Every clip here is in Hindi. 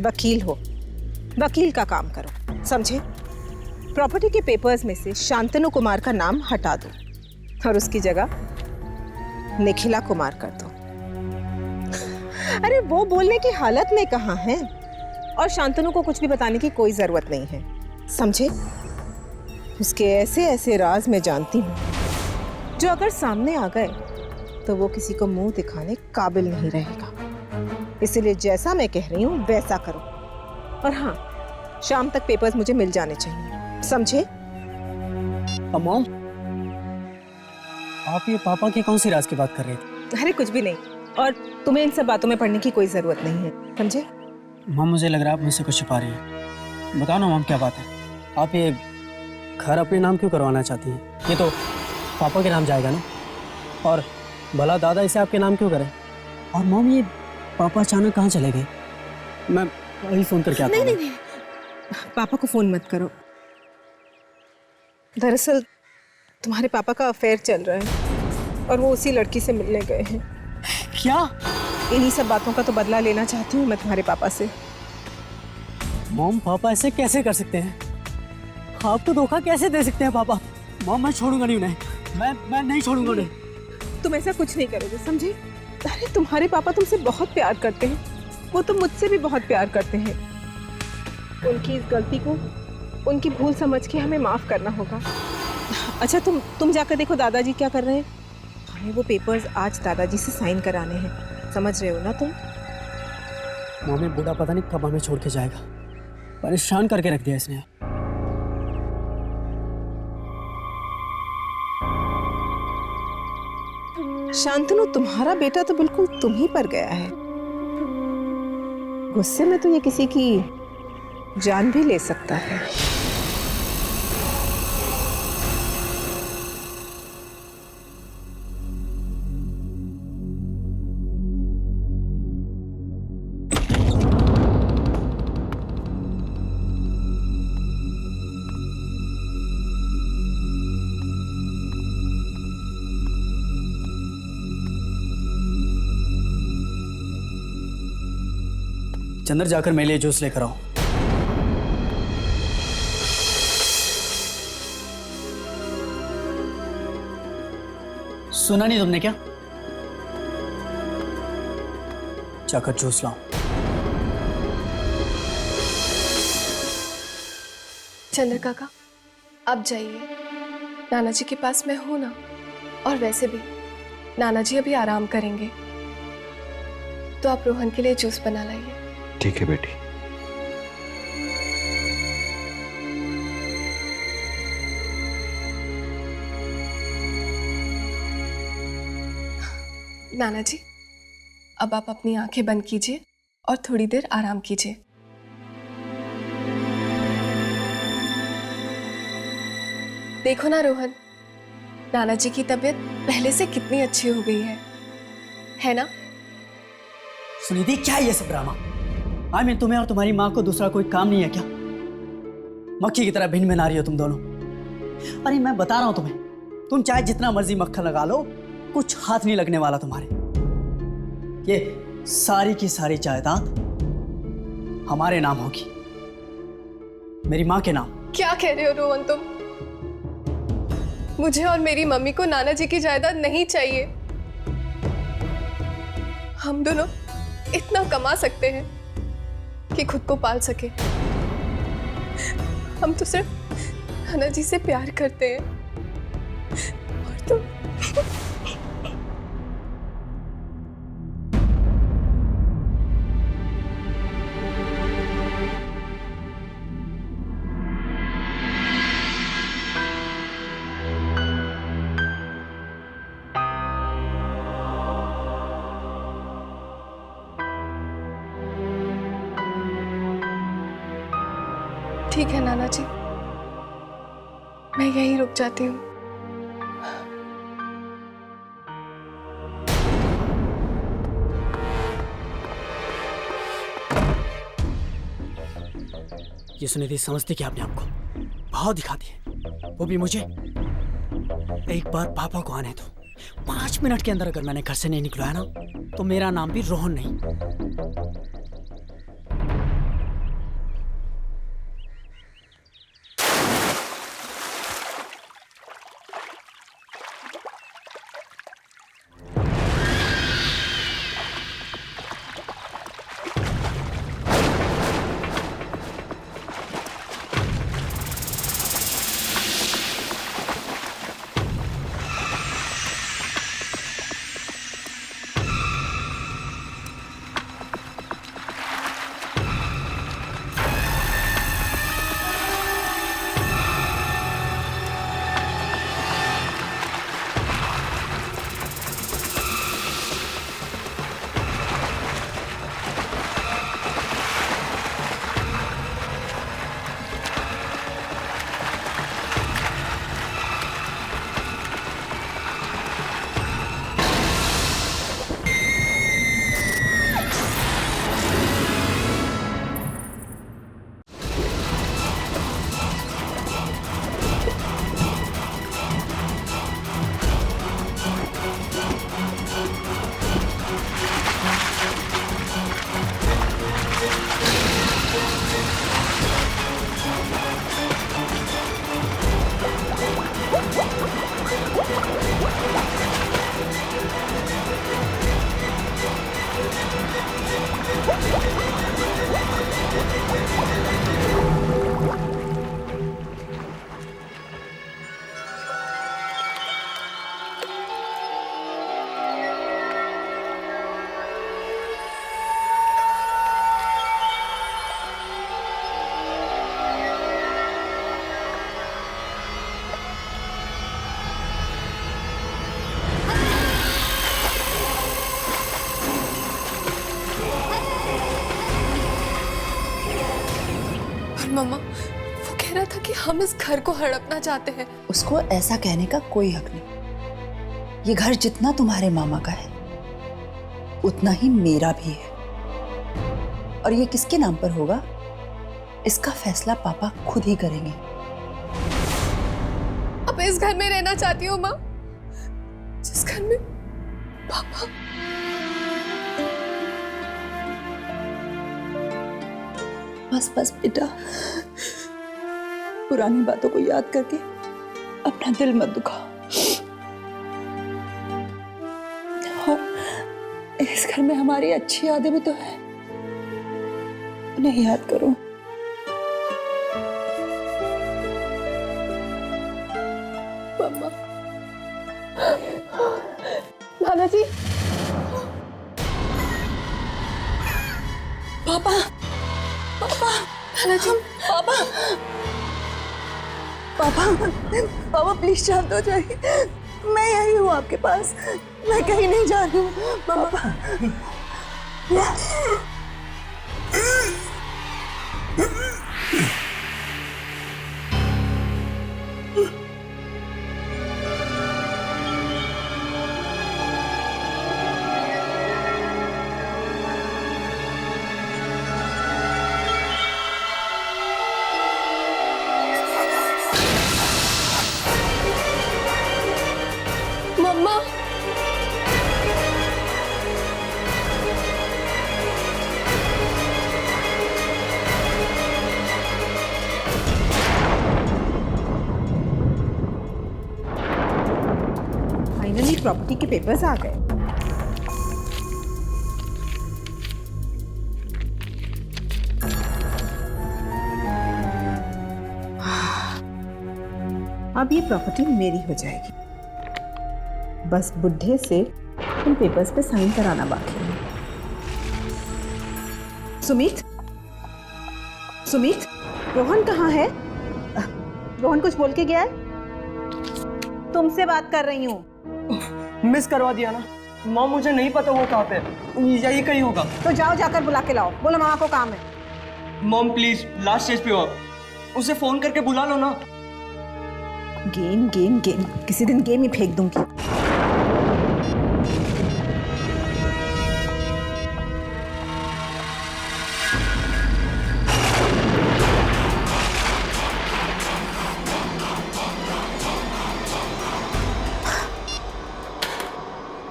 वकील हो, वकील का काम करो, समझे? प्रॉपर्टी के पेपर्स में से शांतनु कुमार का नाम हटा दो और उसकी जगह निखिला कुमार कर दो। अरे वो बोलने की हालत में कहाँ है, और शांतनु को कुछ भी बताने की कोई जरूरत नहीं है, समझे? उसके ऐसे ऐसे राज मैं जानती हूँ जो अगर सामने आ गए तो वो किसी को मुंह दिखाने काबिल नहीं रहेगा। इसलिए जैसा मैं कह रही हूँ वैसा करो, और हाँ, शाम तक पेपर्स मुझे मिल जाने चाहिए, समझे? मॉम, आप ये पापा की कौन सी राज की बात कर रहे थे? अरे कुछ भी नहीं, और तुम्हें इन सब बातों में पढ़ने की कोई जरूरत नहीं है, समझे? मॉम, मुझे लग रहा है आप मुझसे कुछ छुपा रही हैं। बताओ ना मॉम, क्या बात है? आप ये घर अपने नाम क्यों करवाना चाहती हैं? ये तो पापा के नाम जाएगा ना, और भला दादा इसे आपके नाम क्यों करें? और मॉम, ये पापा अचानक कहाँ चले गए? मैं अभी फोन करके आता हूँ। नहीं, पापा को फोन मत करो। दरअसल तुम्हारे पापा का अफेयर चल रहा है और वो उसी लड़की से मिलने गए हैं। क्या? इन्हीं सब बातों का तो बदला लेना चाहती हूँ मैं तुम्हारे पापा से। मॉम, पापा ऐसे कैसे कर सकते हैं? आपको धोखा कैसे दे सकते हैं पापा? मॉम, मैं छोड़ूंगा नहीं उन्हें, मैं नहीं छोड़ूंगा उन्हें। तुम ऐसा कुछ नहीं करोगे, समझे? अरे तुम्हारे पापा तुमसे बहुत प्यार करते हैं, वो तो मुझसे भी बहुत प्यार करते हैं। उनकी इस गलती को उनकी भूल समझ के हमें माफ करना होगा। अच्छा, तुम जाकर देखो दादाजी क्या कर रहे हैं। हमें वो पेपर्स आज दादाजी से साइन कराने हैं, समझ रहे हो ना तुम? मॉम, ये बूढ़ा पता नहीं कब हमें छोड़ के जाएगा, परेशान करके रख दिया इसने। शांतनु, तुम्हारा बेटा तो बिल्कुल तुम ही पर गया है। गुस्से में तो ये किसी की जान भी ले सकता है। चंदर, जाकर मेरे लिए जूस लेकर आओ। सुना नहीं तुमने क्या? जाकर जूस लाओ। चंद्र काका, आप जाइए, नाना जी के पास मैं हूं ना, और वैसे भी नाना जी अभी आराम करेंगे, तो आप रोहन के लिए जूस बना लाइए। ठीक है बेटी। नाना जी, अब आप अपनी आंखें बंद कीजिए और थोड़ी देर आराम कीजिए। देखो ना रोहन, नाना जी की तबीयत पहले से कितनी अच्छी हो गई है ना? सुनिधि, क्या है ये सब ड्रामा? तुम्हें और तुम्हारी माँ को दूसरा कोई काम नहीं है क्या? मक्खी की तरह भिन्न भिन्न आ रही हो तुम दोनों। अरे मैं बता रहा हूं तुम्हें, तुम चाहे जितना मर्जी मक्खन लगा लो, कुछ हाथ नहीं लगने वाला तुम्हारे। ये सारी की सारी जायदाद हमारे नाम होगी, मेरी माँ के नाम। क्या कह रहे हो रोहन तुम? मुझे और मेरी मम्मी को नाना जी की जायदाद नहीं चाहिए। हम दोनों इतना कमा सकते हैं कि खुद को पाल सके। हम तो सिर्फ नाना जी से प्यार करते हैं, और तो ठीक है नाना जी, मैं यहीं रुक जाती हूँ। ये सुनिधि समझती क्या अपने आप को? भाव दिखाती है, वो भी मुझे। एक बार पापा को आने दो, 5 मिनट के अंदर अगर मैंने घर से नहीं निकलवाया ना, तो मेरा नाम भी रोहन नहीं। मम्मा, वो कह रहा था कि हम इस घर को हड़पना चाहते हैं। उसको ऐसा कहने का कोई हक नहीं। ये घर जितना तुम्हारे मामा का है उतना ही मेरा भी है, और ये किसके नाम पर होगा इसका फैसला पापा खुद ही करेंगे। अब इस घर में रहना चाहती हूँ माँ, जिस घर में पापा। बस बस बेटा, पुरानी बातों को याद करके अपना दिल मत दुखाओ। और इस घर में हमारी अच्छी यादें भी तो है, उन्हें याद करो। मम्मा, नाना जी, पापा, पापा, नाना जी, पापा, पापा, पापा प्लीज शांत हो जाइए। मैं यही हूँ आपके पास, मैं कहीं नहीं जा रही हूँ। पापा, मम्मा, फाइनली प्रॉपर्टी के पेपर्स आ गए। अब ये प्रॉपर्टी मेरी हो जाएगी। बस बुढ़े से इन पेपर्स पे साइन कराना बाकी है। सुमित, सुमित, रोहन कहाँ है? रोहन कुछ बोल के गया है? तुमसे बात कर रही हूँ। मिस करवा दिया ना माँ, मुझे नहीं पता वो कहाँ पे है, यही कहीं होगा। तो जाओ, जाकर बुला के लाओ। बोलो मामा को काम है। मॉम प्लीज, लास्ट स्टेज पे हो आप, उसे फोन करके बुला लो ना। गेम गेम गेम, किसी दिन गेम ही फेंक दूंगी।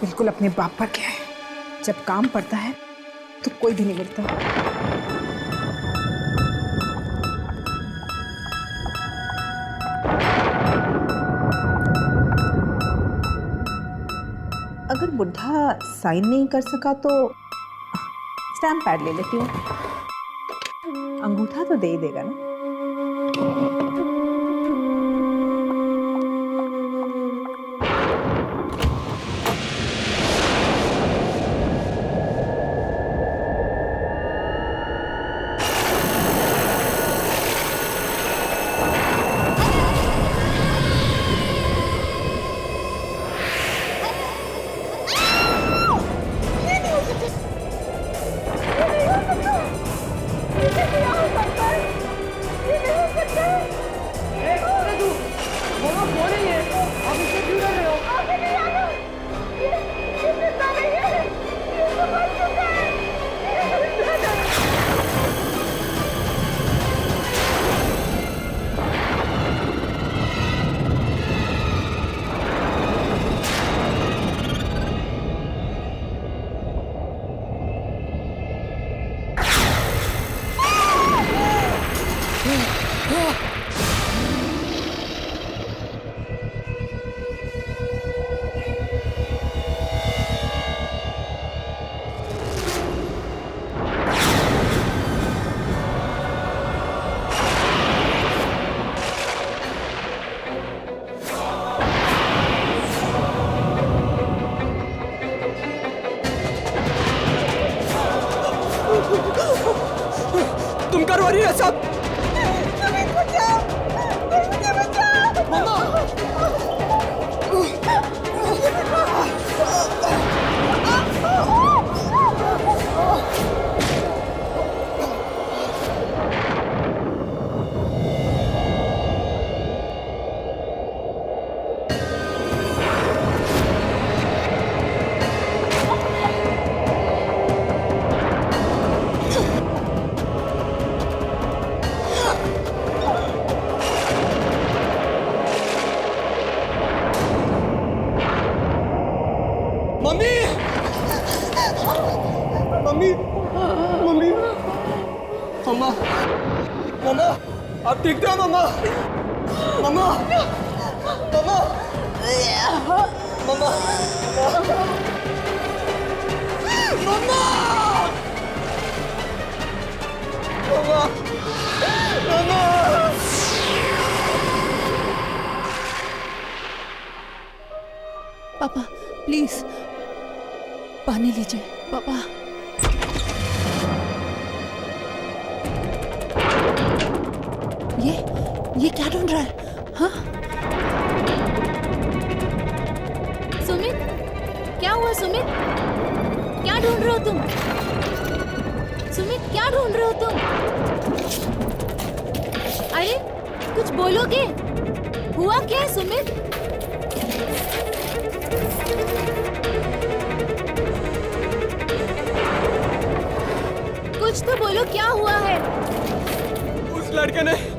बिल्कुल अपने बाप पर क्या है, जब काम पड़ता है तो कोई भी नहीं मिलता। अगर बुढ़ा साइन नहीं कर सका तो स्टैम्प पैड ले लेती हूँ, अंगूठा तो दे ही देगा ना। तुम करवा रही है सब। मम्मा, मम्मा, आप ठीक थे मम्मा? मम्मा, मम्मा, मम्मा, मम्मा, मम्मा, मम्मा। पापा प्लीज पानी लीजिए पापा। ये क्या ढूंढ रहा है? हाँ सुमित, क्या हुआ सुमित? क्या ढूंढ रहे हो तुम? सुमित, क्या ढूंढ रहे हो तुम? अरे कुछ बोलोगे? हुआ क्या है सुमित? कुछ तो बोलो, क्या हुआ है?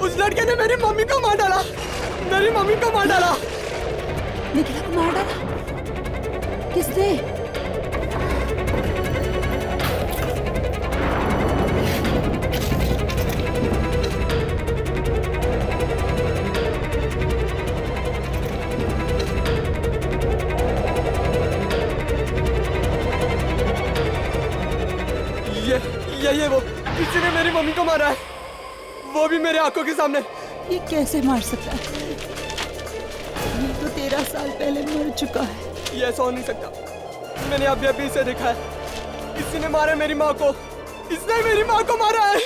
उस लड़के ने मेरी मम्मी को मार डाला। मेरी मम्मी को मार डाला। निखिला को मार डाला? किसने? ये वो किसी ने मेरी मम्मी को मारा है, वो भी मेरे आंखों के सामने। ये कैसे मार सकता है? ये तो 13 साल पहले मर चुका है। ये ऐसा हो नहीं सकता। मैंने अभी इसे देखा है। किसी ने मारा मेरी माँ को। इसने मेरी माँ को मारा है।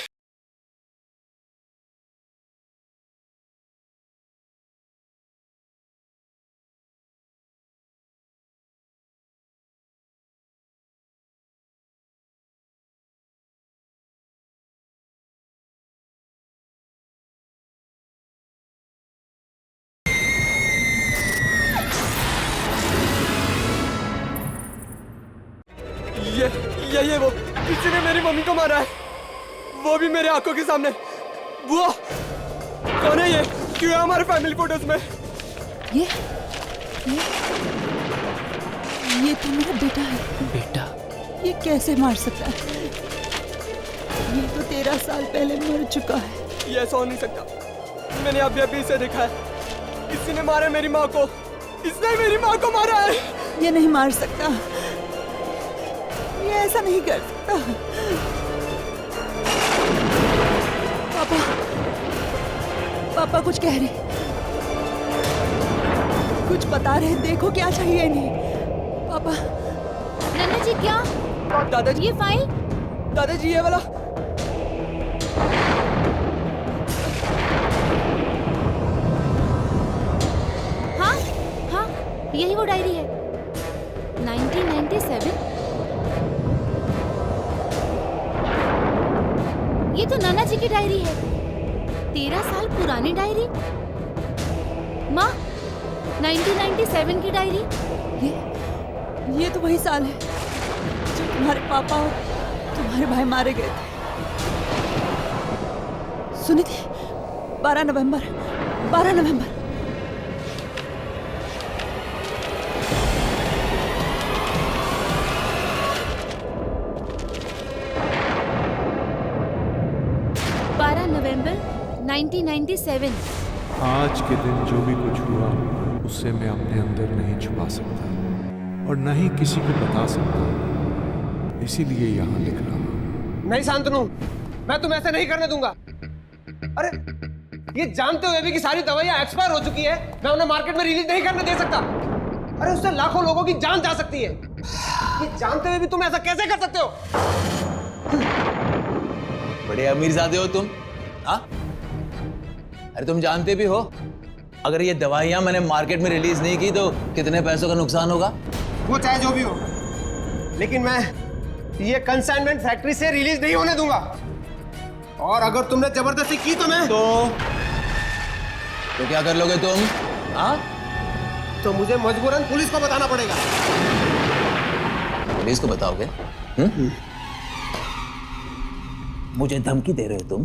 ये वो किसी ने मेरी मम्मी को मारा है, वो भी मेरे आंखों के सामने। बुआ, कौन है ये? क्यों है हमारे फैमिली फोटोज में? ये तो मेरा बेटा है। बेटा? ये कैसे मार सकता है? ये तो 13 साल पहले मर चुका है। ये ऐसा हो नहीं सकता। मैंने अभी इसे देखा है। किसी ने मारा मेरी माँ को। इसने मेरी माँ को मारा है। ये नहीं मार सकता। ये ऐसा नहीं कर सकता। पापा कुछ कह रहे, कुछ बता रहे। देखो क्या चाहिए इन्हें। पापा। नन्ना जी, क्या? दादाजी, ये फाइल? दादाजी ये वाला। हाँ हाँ, यही वो डायरी है। 1997। ये तो नाना जी की डायरी है। 13 साल पुरानी डायरी। माँ, 1997 की डायरी। ये तो वही साल है जब तुम्हारे पापा और तुम्हारे भाई मारे गए थे। सुनी थी? 12 नवंबर। 12 नवंबर। नवंबर 1997। आज के दिन जो भी कुछ हुआ उससे मैं अपने अंदर नहीं छुपा सकता और न ही किसी को बता सकता, इसीलिए यहाँ लिख रहा हूँ। नहीं शांतनु, मैं तुम्हें ऐसे नहीं करने दूंगा। अरे ये जानते हुए भी कि सारी दवाइयां एक्सपायर हो चुकी है, मैं उन्हें मार्केट में रिलीज नहीं करने दे सकता। अरे उससे लाखों लोगों की जान जा सकती है। ये जानते हुए भी तुम ऐसा कैसे कर सकते हो? बड़े अमीरजादे हो तुम, हाँ? अरे तुम जानते भी हो अगर ये दवाइयां मैंने मार्केट में रिलीज नहीं की तो कितने पैसों का नुकसान होगा? वो चाहे जो भी हो, लेकिन मैं ये कंसाइनमेंट फैक्ट्री से रिलीज नहीं होने दूंगा। और अगर तुमने जबरदस्ती की तो मैं तो क्या कर लोगे तुम? हाँ? तो मुझे मजबूरन पुलिस को बताना पड़ेगा। पुलिस को बताओगे? मुझे धमकी दे रहे हो तुम?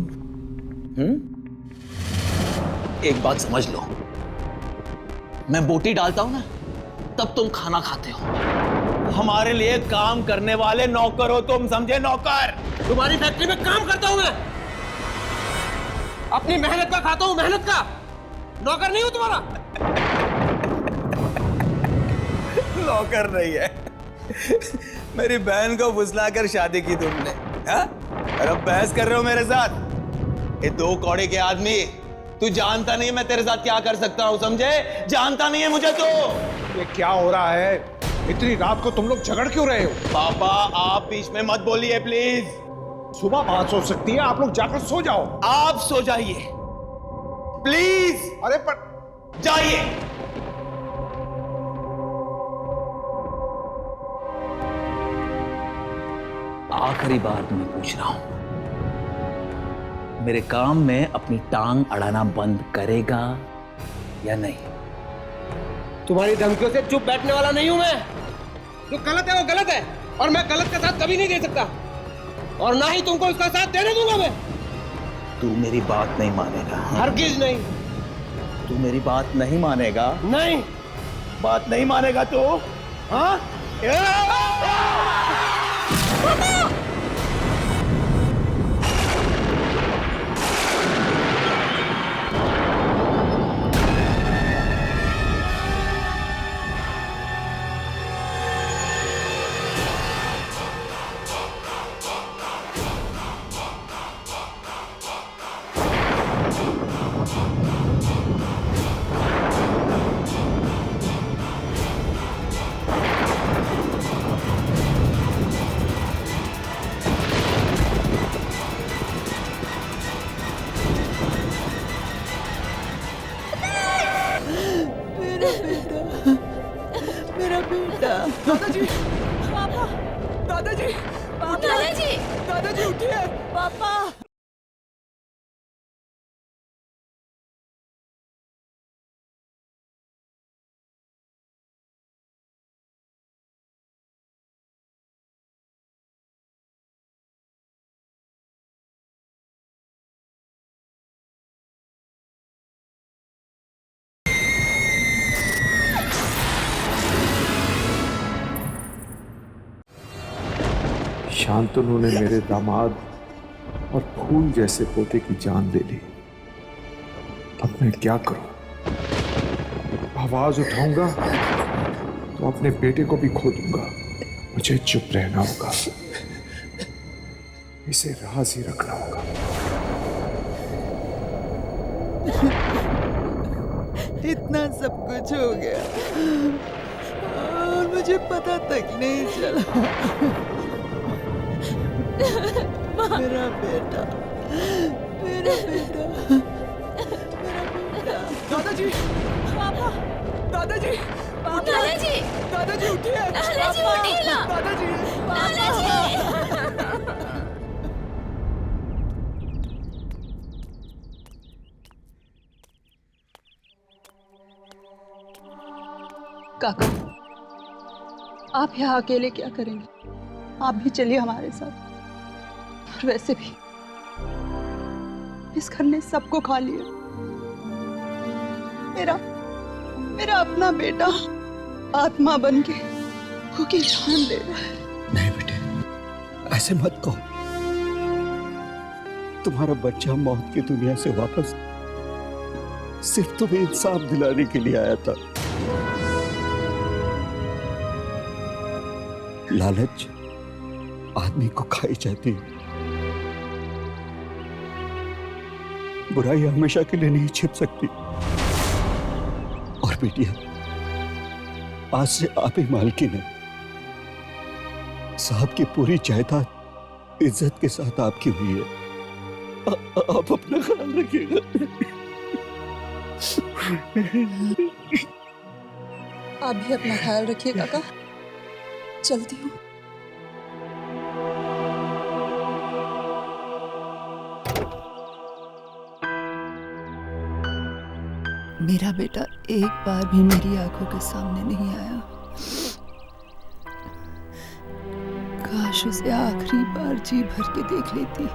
एक बात समझ लो, मैं बोटी डालता हूं ना तब तुम खाना खाते हो। हमारे लिए काम करने वाले नौकर हो तुम, समझे? नौकर। तुम्हारी फैक्ट्री में काम करता हूं मैं। अपनी मेहनत का खाता हूँ, मेहनत का। नौकर नहीं हूँ तुम्हारा। नौकर नहीं है। मेरी बहन को फुसलाकर शादी की तुमने, हाँ? और अब बहस कर रहे हो मेरे साथ? ये दो कौड़े के आदमी, तू जानता नहीं मैं तेरे साथ क्या कर सकता हूँ, समझे? जानता नहीं है मुझे तो। ये क्या हो रहा है? इतनी रात को तुम लोग झगड़ क्यों रहे हो? पापा आप बीच में मत बोलिए प्लीज। सुबह बात हो सकती है, आप लोग जाकर सो जाओ। आप सो जाइए प्लीज। अरे पर जाइए। आखिरी बार तुम्हें पूछ रहा हूं, मेरे काम में अपनी टांग अड़ाना बंद करेगा या नहीं? तुम्हारी धमकियों से चुप बैठने वाला नहीं हूं मैं। जो गलत है वो गलत है, और मैं गलत का साथ कभी नहीं दे सकता, और ना ही तुमको इसका साथ देने दूंगा मैं। तू मेरी बात नहीं मानेगा। हरगिज नहीं। तू मेरी बात नहीं मानेगा? नहीं। बात नहीं मानेगा तो? हाँ? दादाजी, पापा, दादाजी, दादाजी, दादाजी उठिए, पापा। शांतनु ने मेरे दामाद और फूल जैसे पोते की जान ले ली। अब मैं क्या करूं? आवाज उठाऊंगा तो अपने बेटे को भी खो दूंगा। मुझे चुप रहना होगा, इसे राज ही रखना होगा। इतना सब कुछ हो गया और मुझे पता तक नहीं चला। मेरा बेटा, मेरा बेटा, मेरा बेटा। दादाजी, पापा, दादाजी, दादाजी, दादाजी उठिए, दादाजी उठिए ना, दादाजी, दादाजी। काका, आप यहाँ अकेले क्या करेंगे? आप भी चलिए हमारे साथ। और वैसे भी इस घर ने सबको खा लिया। मेरा अपना बेटा आत्मा बन के उसकी जान ले रहा है। नहीं बेटे, ऐसे मत कहो। तुम्हारा बच्चा मौत की दुनिया से वापस सिर्फ तुम्हें इंसाफ दिलाने के लिए आया था। लालच आदमी को खाई जाती है। बुराई हमेशा के लिए नहीं छिप सकती। और बेटिया, आज से आप ही मालकिन है। साहब की पूरी जायदाद इज्जत के साथ आपकी हुई है। आप अपना ख्याल रखिएगा। आप भी अपना ख्याल रखिए काका। चलती हूँ। मेरा बेटा एक बार भी मेरी आंखों के सामने नहीं आया। काश उसे आखिरी बार जी भर के देख लेती।